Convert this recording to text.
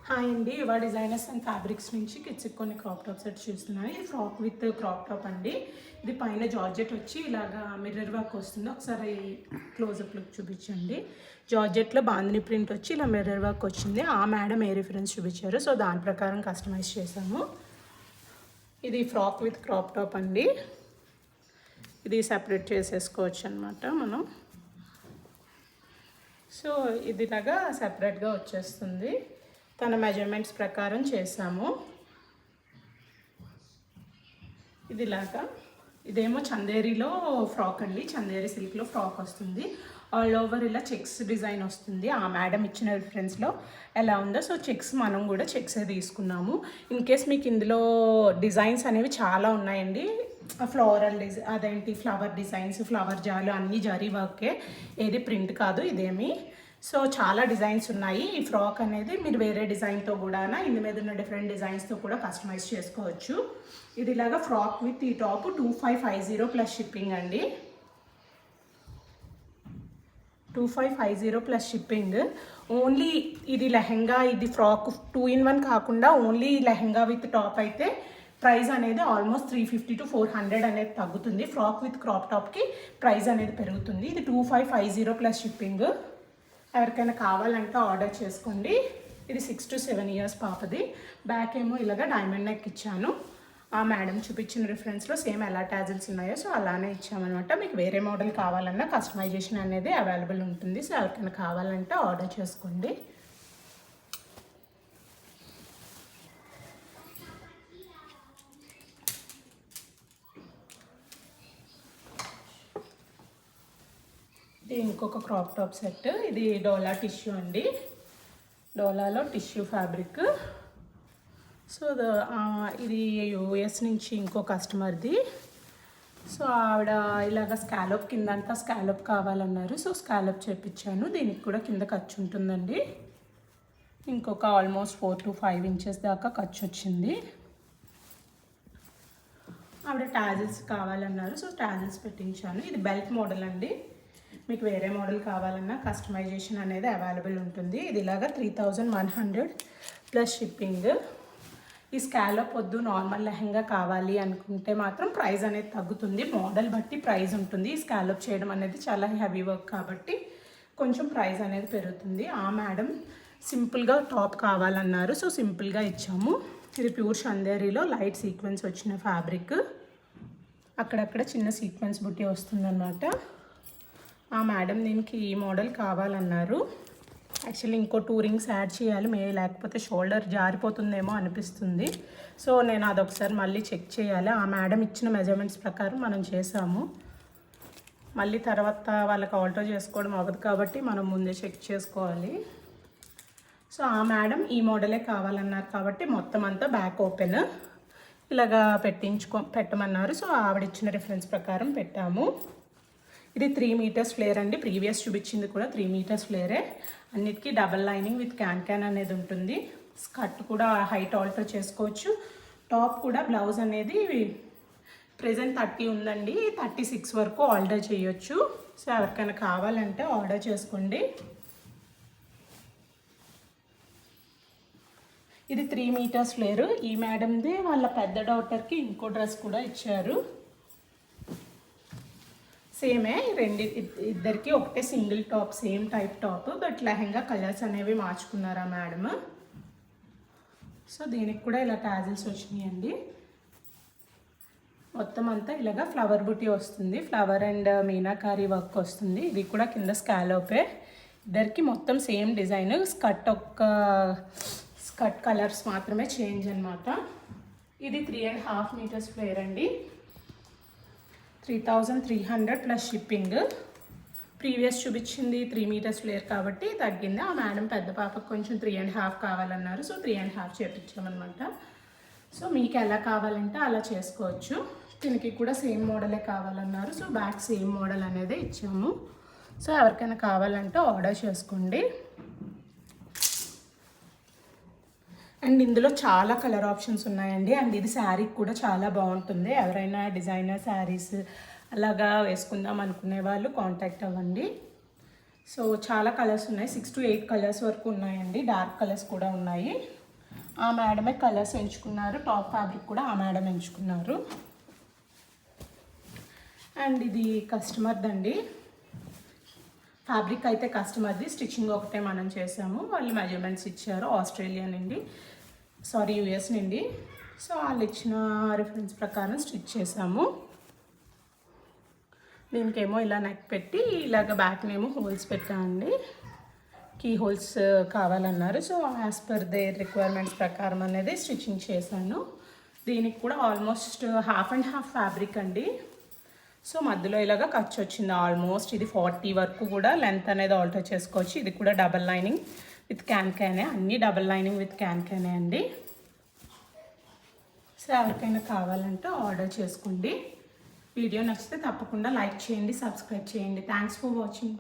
Hi అండి, ఇవా designers and fabrics నుంచి కిడ్స్కి కొన్ని క్రాప్ టాప్ సెట్స్ చూస్తున్నాను. ఇది ఫ్రాక్ విత్ క్రాప్ టాప్ అండి. ఇది పైన జార్జెట్ వచ్చి ఇలాగా మిర్రర్ వర్క్ వస్తుంది. ఒకసారి క్లోజప్ లుక్ చూపించండి. జార్జెట్లో బాందిని ప్రింట్ వచ్చి ఇలా మిర్రర్ వర్క్ వచ్చింది. ఆ మేడం ఏ రిఫరెన్స్ చూపించారు, సో దాని ప్రకారం కస్టమైజ్ చేసాము. ఇది ఫ్రాక్ విత్ క్రాప్ టాప్ అండి. ఇది సెపరేట్ చేసేసుకోవచ్చు అనమాట మనం. సో ఇది ఇలాగా సెపరేట్గా వచ్చేస్తుంది. తన మెజర్మెంట్స్ ప్రకారం చేసాము. ఇది ఇలాగా, ఇదేమో చందేరిలో ఫ్రాక్ అండి. చందేరి సిల్క్లో ఫ్రాక్ వస్తుంది. ఆల్ ఓవర్ ఇలా చెక్స్ డిజైన్ వస్తుంది. ఆ మేడం ఇచ్చిన రిఫరెన్స్లో ఎలా ఉందో, సో చెక్స్ మనం కూడా చెక్సే తీసుకున్నాము. ఇన్ కేస్ మీకు ఇందులో డిజైన్స్ అనేవి చాలా ఉన్నాయండి. ఫ్లోరల్ అదేంటి ఫ్లవర్ డిజైన్స్, ఫ్లవర్ జాలు అన్నీ జరీ వర్కే, ఏది ప్రింట్ కాదు ఇదేమి. సో చాలా డిజైన్స్ ఉన్నాయి. ఈ ఫ్రాక్ అనేది మీరు వేరే డిజైన్తో కూడా ఇందు మీద ఉన్న డిఫరెంట్ డిజైన్స్తో కూడా కస్టమైజ్ చేసుకోవచ్చు. ఇది ఇలాగా ఫ్రాక్ విత్ ఈ టాప్ 2550 ప్లస్ షిప్పింగ్ అండి. 2550 ప్లస్ షిప్పింగ్. ఓన్లీ ఇది లెహెంగా, ఇది ఫ్రాక్ 2-in-1 కాకుండా ఓన్లీ లెహెంగా విత్ టాప్ అయితే ప్రైస్ అనేది ఆల్మోస్ట్ 350 to 400 అనేది తగ్గుతుంది. ఫ్రాక్ విత్ క్రాప్ టాప్కి ప్రైస్ అనేది పెరుగుతుంది. ఇది 2550 ప్లస్ షిప్పింగ్. ఎవరికైనా కావాలంటే ఆర్డర్ చేసుకోండి. ఇది 6 to 7 years పాపది. బ్యాక్ ఏమో ఇలాగా డైమండ్ నెక్ ఇచ్చాను. ఆ మేడం చూపించిన రిఫరెన్స్లో సేమ్ ఎలా టాజిల్స్ ఉన్నాయో సో అలానే ఇచ్చామన్నమాట. మీకు వేరే మోడల్ కావాలన్నా కస్టమైజేషన్ అనేది అవైలబుల్ ఉంటుంది. సో ఎవరికైనా కావాలంటే ఆర్డర్ చేసుకోండి. ఇది ఇంకొక క్రాప్ టాప్ సెట్. ఇది డోలా టిష్యూ అండి. డోలాలో టిష్యూ ఫ్యాబ్రిక్. సో ఇది యూఎస్ నుంచి ఇంకో కస్టమర్ది. సో ఆవిడ ఇలాగ స్కాలప్ కిందంతా స్కాలప్ కావాలన్నారు. సో స్కాలప్ చేపించాను. దీనికి కూడా కింద ఖర్చు ఉంటుందండి. ఇంకొక ఆల్మోస్ట్ 4 to 5 inches దాకా ఖర్చు వచ్చింది. ఆవిడ టాజిల్స్ కావాలన్నారు. సో టాజిల్స్ పెట్టించాను. ఇది బెల్ట్ మోడల్ అండి. మీకు వేరే మోడల్ కావాలన్నా కస్టమైజేషన్ అనేది అవైలబుల్ ఉంటుంది. ఇది ఇలాగా 3100 ప్లస్ షిప్పింగ్. ఈ స్కాలప్ వద్దు, నార్మల్ లెహంగా కావాలి అనుకుంటే మాత్రం ప్రైస్ అనేది తగ్గుతుంది. మోడల్ బట్టి ప్రైస్ ఉంటుంది. ఈ స్కాలప్ చేయడం అనేది చాలా హెవీ వర్క్ కాబట్టి కొంచెం ప్రైస్ అనేది పెరుగుతుంది. ఆ మేడం సింపుల్గా టాప్ కావాలన్నారు. సో సింపుల్గా ఇచ్చాము. ఇది ప్యూర్ చందేరిలో లైట్ సీక్వెన్స్ వచ్చిన ఫ్యాబ్రిక్. అక్కడక్కడ చిన్న సీక్వెన్స్ బుట్టి వస్తుందన్నమాట. ఆ మేడం దీనికి ఈ మోడల్ కావాలన్నారు. యాక్చువల్లీ ఇంకో 2 rings యాడ్ చేయాలి, లేకపోతే షోల్డర్ జారిపోతుందేమో అనిపిస్తుంది. సో నేను అదొకసారి మళ్ళీ చెక్ చేయాలి. ఆ మేడం ఇచ్చిన మెజర్మెంట్స్ ప్రకారం మనం చేసాము. మళ్ళీ తర్వాత వాళ్ళకి ఆల్టర్ చేసుకోవడం అవ్వదు కాబట్టి మనం ముందే చెక్ చేసుకోవాలి. సో ఆ మేడం ఈ మోడలే కావాలన్నారు కాబట్టి మొత్తం అంతా బ్యాక్ ఓపెన్ ఇలాగా పెట్టమన్నారు. సో ఆవిడ ఇచ్చిన రిఫరెన్స్ ప్రకారం పెట్టాము. ఇది 3 meters ఫ్లేర్ అండి. ప్రీవియస్ చూపించింది కూడా 3 meters ఫ్లేరే. అన్నిటికీ డబల్ లైనింగ్ విత్ క్యాన్ అనేది ఉంటుంది. స్కర్ట్ కూడా హైట్ ఆల్టర్ చేసుకోవచ్చు. టాప్ కూడా బ్లౌజ్ అనేది ప్రెజెంట్ 30 ఉందండి, 36 వరకు ఆల్టర్ చేయొచ్చు. సో ఎవరికైనా కావాలంటే ఆర్డర్ చేసుకోండి. ఇది 3 meters ఫ్లేరు. ఈ మేడంది వాళ్ళ పెద్ద డాటర్కి ఇంకో డ్రెస్ కూడా ఇచ్చారు. సేమే ఇద్దరికి ఒకటే single top, same type top, but lehenga colours అనేవి మార్చుకున్నారా మేడం. సో దీనికి కూడా ఇలా టాజిల్స్ వచ్చినాయండి. మొత్తం అంతా ఇలాగా ఫ్లవర్ బుటీ వస్తుంది. ఫ్లవర్ అండ్ మీనాకారీ వర్క్ వస్తుంది. ఇది కూడా కింద స్కాలోపే. ఇద్దరికి మొత్తం సేమ్ డిజైన్. స్కర్ట్ కలర్స్ మాత్రమే చేంజ్ అనమాట. ఇది 3.5 meters ఫ్లేర్ అండి. 3300 ప్లస్ షిప్పింగ్. ప్రీవియస్ చూపించింది 3 meters ఫ్లేర్ కాబట్టి తగ్గింది. ఆ మేడం పెద్ద పాపకు కొంచెం 3.5 కావాలన్నారు. సో 3.5 చేపించామన్నమాట. సో మీకు ఎలా కావాలంటే అలా చేసుకోవచ్చు. దీనికి కూడా సేమ్ మోడలే కావాలన్నారు. సో బ్యాక్ సేమ్ మోడల్ అనేది ఇచ్చాము. సో ఎవరికైనా కావాలంటే ఆర్డర్ చేసుకోండి. అండ్ ఇందులో చాలా కలర్ ఆప్షన్స్ ఉన్నాయండి. అండ్ ఇది శారీకి కూడా చాలా బాగుంటుంది. ఎవరైనా డిజైనర్ శారీస్ అలాగా వేసుకుందాం అనుకునే వాళ్ళు కాంటాక్ట్ అవ్వండి. సో చాలా కలర్స్ ఉన్నాయి, 6 to 8 కలర్స్ వరకు ఉన్నాయండి. డార్క్ కలర్స్ కూడా ఉన్నాయి. ఆ మేడమే కలర్స్ ఎంచుకున్నారు. టాప్ ఫ్యాబ్రిక్ కూడా ఆ మేడం ఎంచుకున్నారు. అండ్ ఇది కస్టమర్దండి. ఫ్యాబ్రిక్ అయితే కస్టమర్ది, స్టిచ్చింగ్ ఒకటే మనం చేసాము. వాళ్ళు మెజర్మెంట్స్ ఇచ్చారు, ఆస్ట్రేలియా నుండి, సారీ యూఎస్ నుండి. సో వాళ్ళు ఇచ్చిన రిఫరెన్స్ ప్రకారం స్టిచ్ చేసాము. దీనికేమో ఇలా నెక్ పెట్టి ఇలాగ బ్యాక్నేమో హోల్స్ పెట్టామండి. కీ హోల్స్ కావాలన్నారు. So as per their requirements ప్రకారం అనేది స్టిచ్చింగ్ చేశాను. దీనికి కూడా almost half and half fabric అండి. సో మధ్యలో ఇలాగా ఖర్చు వచ్చింది ఆల్మోస్ట్. ఇది 40 వరకు కూడా లెంత్ అనేది ఆల్టర్ చేసుకోవచ్చు. ఇది కూడా డబల్ లైనింగ్ విత్ క్యానే, అన్నీ డబల్ లైనింగ్ విత్ క్యానే అండి. సో ఎవరికైనా కావాలంటే ఆర్డర్ చేసుకోండి. వీడియో నచ్చితే తప్పకుండా లైక్ చేయండి, సబ్స్క్రైబ్ చేయండి. Thanks for watching.